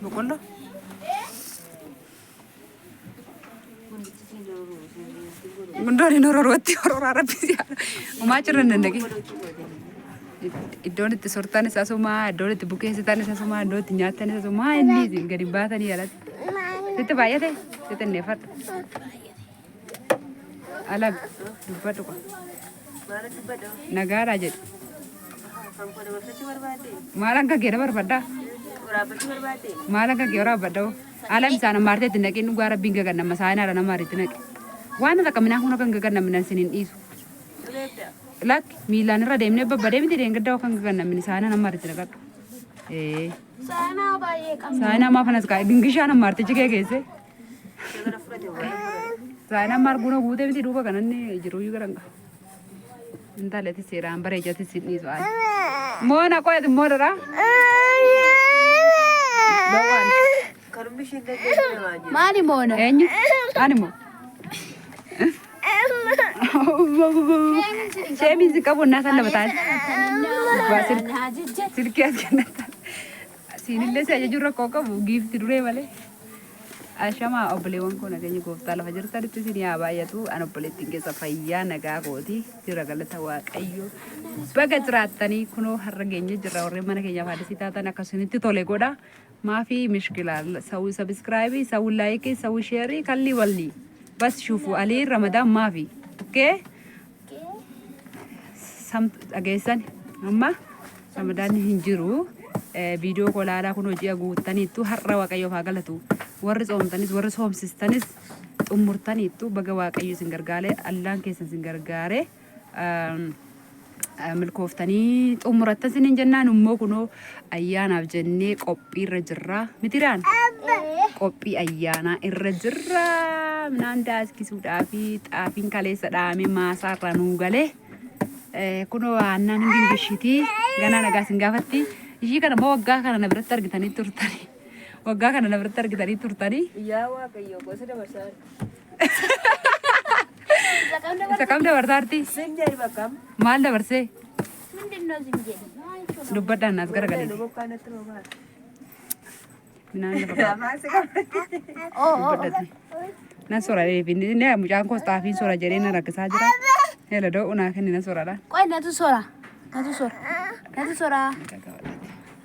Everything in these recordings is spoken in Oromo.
Boqqolloo. Gundoon hororootti hororaa rabbisi. Umaa jirran dandagi. Iddoon itti sortan isa sumaa, iddoon itti bukeessitan isa sumaa, iddoon itti nyaatan isa sumaa inni gadi baatanii alatti. Sitti baay'ate sitti neeffadhu. Alag dubbadhu qaba. Nagaadhaa jedhu. Maal akka geera barbaddaa? Maal akka geera barbaddaa? Alam isaan maartee itti naqee dhugaa rabbiin gagan nama saayinaa nama ariitti naqe. Waan akka minaa kun akka gagan namni siniin dhiisu. Lak miilaan irra deemnee babbadee miti deengeddaa kan gagan namni saayinaa nama ariitti naqadhu. Saayinaa baay'ee qabna. Saayinaa maaf anas kaa gingishaa nama artichi kee keesse. Saayinaa marguna guutee miti duuba kananni jiruyyuu garanga. Intaleeti seeraan bareechatti sin dhiisu ayi. Moona qoyati moodara. Dawaan. Maali moona? Eenyu? Ani moo? Sheemiin si qabu naa san lama taa'e. Silkii as kennatan. Siinillee si ajaju rakkoo qabu giifti duree malee. Ashama obboleewwan koo nageenya gooftaa lafa jirtanitti isin yaa baay'atu an obboleettiin keessa fayyaa nagaa kooti jira galata waaqayyo baga jiraattanii kunoo har'a geenye jirra warreen mana keenyaaf haadhisii taatan akkasumatti tole godha maafi mishkilaa sawu sabskraayibii sawu laayikii sawu sheerii kalli walli bas shufu alii ramadaan maafi okkee dhageessan amma ramadaan hin jiru viidiyoo kolaalaa kun hojii guuttaniittu har'a waaqayyoof haa galatu warri soomtanis warri soomsistanis xummurtaniittu baga waaqayyo isin gargaaree allaan keessan isin gargaaree milkooftanii xumurattan isiniin jennaan immoo kunoo ayyaanaaf jennee qophiirra jirra mitiraan qophii ayyaanaa irra jirra minaan daaskisuudhaafi xaafiin kaleessa dhaame maasaarra nuu galee kunoo aannan hin gingishiti ganaa nagaa isin gaafatti ishii kana moo waggaa kana na biratti argitanii turtanii waggaa kana na biratti argitanii turtanii yaa waaqayyo gosa dabarsaa isa kam dabarsaarti sinjeeri bakkam maal dabarsee mindinoo sinjeeri dubbadhaan naas garagalee minaan dubbadhati nan sooraalee finni mucaan koos xaafiin soora jedhee na rakkisaa jira heela doo unaa kenni na sooraadhaan qoy natu soora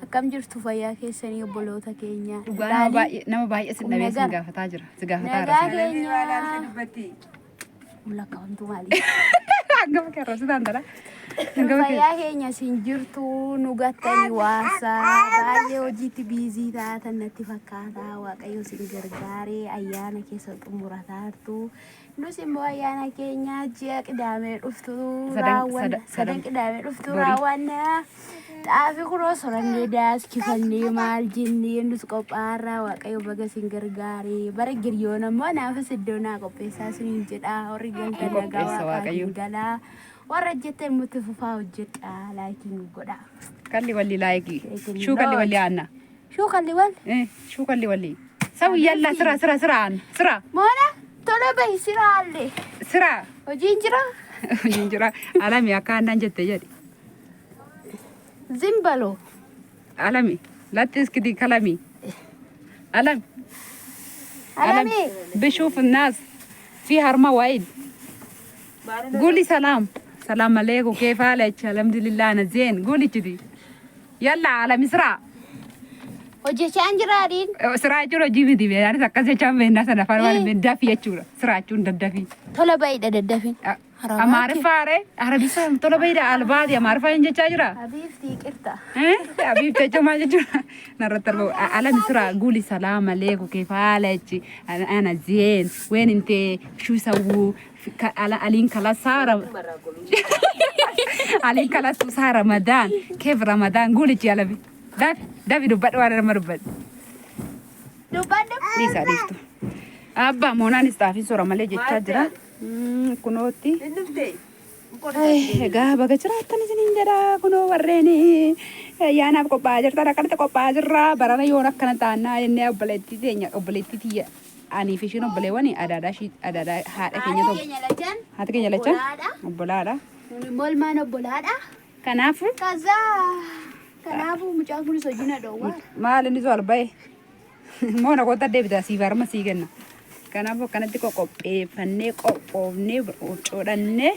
akkam jirtu fayyaa keessanii obboloota keenya nama baay'ee sin dhabee sin gaafataa jira si gaafataa mulakkawantu maali angama kerrositaan dara fayyaa keenya sin jirtu nu gattanii waasa baay'ee hojiitti biizii taatan natti fakkaataa waaqayyo sin gargaaree ayyaana keessa xumurataartu nus immoo ayyaana keenya ji'a qidaamee dhuftu raawwanna sadan qidaamee dhuftu raawwanna xaafii kunoo sorannee daaskifannee maal jennee nus qophaarraa waaqayyo baga sin gargaaree bara giryoon ammoo naafis iddoo naa qopheessaa siniin jedha warri galtan nagaa waaqayyo galaa warra jettan mutti fufaa hojjedha laakiin godha kalli walli laayikii shuu kalli walli aanna shuu kalli walli sawu yalla sira moona tola bahi siraalle sira hojiin jira alami akka aannan jette jedhi zimbalo alami lattis kidi kalami alami bishuf الناس في هرما وايد قولي سلام عليكم كيف حالك الحمد لله انا زين قولي كذي يلا على مصر hojjechaan jiraadhiin siraa jiru hojii dibee yani akkasii chaan beekna sana farmaan daffii jechuudha siraachuun daddafii tola baay'ee daddafiin amaariffaare arabisaan tola baay'ee albaati amaariffaa hin jechaa jira habiibti qirta habiibti jechuudha jechuudha narratti argamu ala misraa guuli salaam aleeku keefaalech ana zeen ween inte shuu sawuu aliin kala saara aliin kala saara Ramadan keef Ramadan guuli jalabi Davi dubbadhu waan nama dubbadhu. Dhiisaa dhiiftu. Abbaa moonaan istaafiin soora malee jechaa jira. Kunootti. Egaa baga jiraattan isiniin jedha kunoo warreen ayyaanaaf qophaa'aa jirtan akkanatti qophaa'aa jirra. Barana yoon akkana taannaa jennee obboleettii teenya obboleettii tiyya anii fi ishiin obboleewwan adaadaa haadha keenya tokko. Haati keenya lachaan obbolaadha. Molmaan obbolaadha. Kanaafu. Kanaafuu mucaan kunis hojii na dhoowwaa. Maal inni soor bahe? Moona kota deebita si varma si kenna. Kanaafuu akkanatti qopheeffannee qophoofnee coodhannee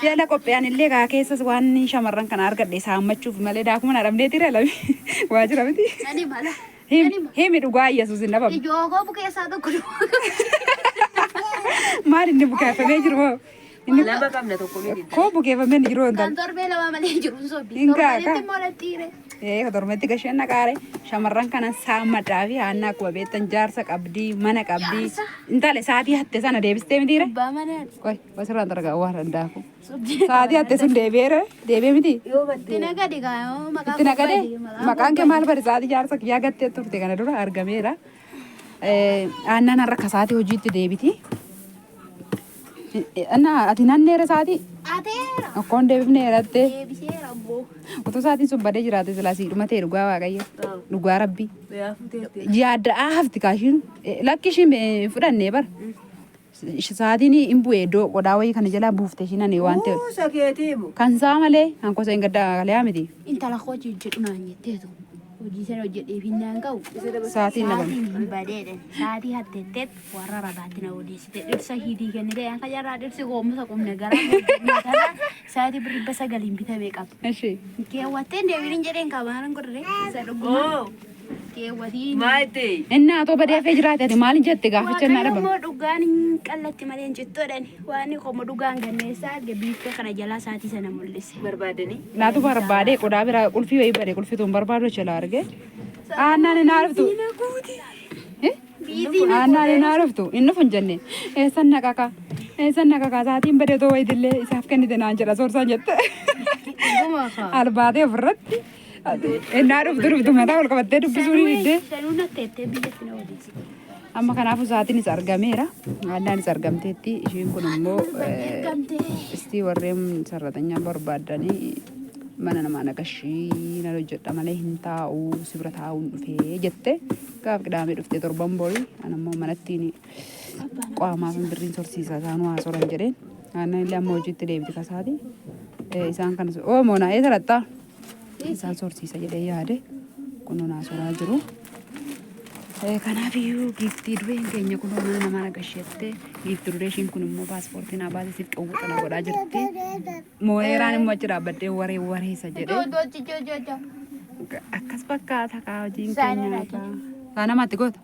jala qopheeyyan illee kaa keessas waan shamarran kana argadhe saammachuuf malee daakuma na dhabnee tire labi waa jira miti. Ani mala. Himi dhugaa Yesuus hin dhabamu. Ijoo koo bukeessaa tokko. Maal inni bukeeffamee jiru moo? Lama qabna tokko miti. Koo bukeeffamee ni jiru Kan torbee lama malee jiru sobi. Ingaa Torbeetti moolatti Torbeetti gasheen naqaare shamarran kana saammadhaa fi haannaa akkuma beektan jaarsa qabdii mana qabdii intale saatii hatte sana deebistee mitiire. Bamanaan. Qoy basirraan dargaa waan danda'afu. Saatii hatte sun deebee miti. Tina gadi kaa maqaa Itti naqade maqaan kee maal bari saatii jaarsa kiyyaa gattee turte kana dura argameera. Aannan har'a akka saatii hojiitti deebiti. Ati nanneera saatii Ateera. akkoon deebifnee jedhattee Deebiseera abboo. utuu saatiin sun badee jiraate silaa sii dhumatee dhugaa waaqayyo dhugaa rabbii. Yaa futeetti. Yaadda hafti kaashiin lakki ishiin fudhannee bara. Saatiin hin bu'ee iddoo qodaa wayii kana jalaa buufte ishiin ani waan ta'eef. Kuusa keetiimu. Kan saa malee kan kosa hin gaddaa kaleyaa miti. Intala hojii jedhu naan jetteetu. Hojii sana hojjedhee finnaan qabu. Saatiin nama. Saatiin badeedha. Saatii hatteetteet warra rabaatti na odeessite. Dhirsa hiitii kennite akka jarraa dhirsi goomusa qubne garaa saatii birribba sagaliin bitamee qaba. Ishee. Keewwatteen deebiin jedheen kabaanan godhee isa dhugumaa. Keewwatiin. Maayitee. Inni atoo badee hafee jiraate ati maal jette gaaficha naa dhaban. Waaqayyoon dhugaan hin qallatti malee hin jettoodhaan waan qomo dhugaan ganneessaa arge biiffee kana jalaa saatii sana mul'ise. Barbaadanii. Laatu barbaade qodaa biraa qulfii wayii badee qulfii tuun barbaadu jala arge. Aannan hin haaruftu. Aannan hin haaruftu. Inni fun jenne. Eessan naqaqa. Eessan naqaqa saatiin badee too wayidillee isaaf kennite naan jedha soorsaan jette. Albaatee ofirratti. Innaa dhuftu mataa ol qabattee dubbisuu ni diddee. Sanuun atteettee biyyatti na odeessite. Amma kanaafuu saatiinis argameera. Aannaanis argamteetti. Ishiin kun immoo istii warreen sarratanyaa barbaadanii mana namaa naqashii nan hojjedha malee hin taa'u si bira taa'uun dhufee jette. Gaaf qidaamee dhuftee torban borii an ammoo manattiin qo'amaa fi birriin sorsiisa isaanuu haa soran jedheen. Aannan illee amma hojiitti deebiti kasaati. Isaan kanas moonaa eessa lattaa? Isaan sorsiisa jedhee yaade kunoo naa soraa jiru. Kanaafiyyuu giiftii dureen keenya kunoo mana namaa naqasheette giiftii duree ishiin kun immoo paaspoortii naa baasee siif qawwuxana godhaa jirti. Moo'eeraan immoo achi dhaabbadhee wareessa jedhee. Akkas fakkaata kaa hojiin keenya. Saa namatti goota.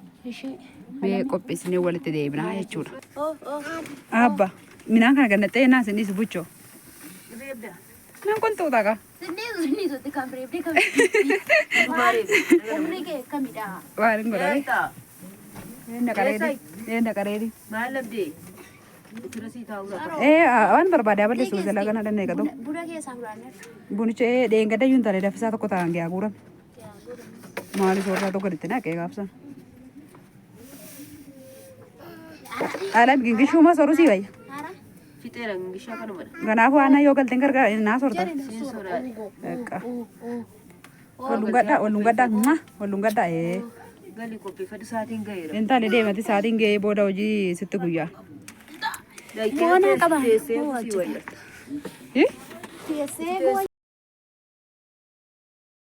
Mee qopheessinee walitti deebinaa jechuudha. Abba minaan kana gannattee naa sin dhiisu buchoo. Naan kun tuutaa kaa. Sini sotti kan berebde kan berebde. Umri ke kamida. Waan hin godhame. Eenna qareedi. Maal labdee? Turasii taa'uu Waan barbaade aballeessu jalaa kana dannee qatu. Buna keessaa fudhanne. Bunicha deengaddayyuun talee daffisaa tokko ta'an gee haguuram. Maali soorraa tokko ditti naqee gaafsan. Alam gingishuma soru sii wayya. Fixeera gishaa kanuma. Kanaafuu aannan yoo galteen gargaara naa soorta. Siin soraadhe. Eqqa. Wallun gaddaa Galii qopheeffadhu saatiin gaheera. Intali deemati saatiin gahee booda hojii sitti guyyaa. Boona qaba. Teessee si wayya. Teessee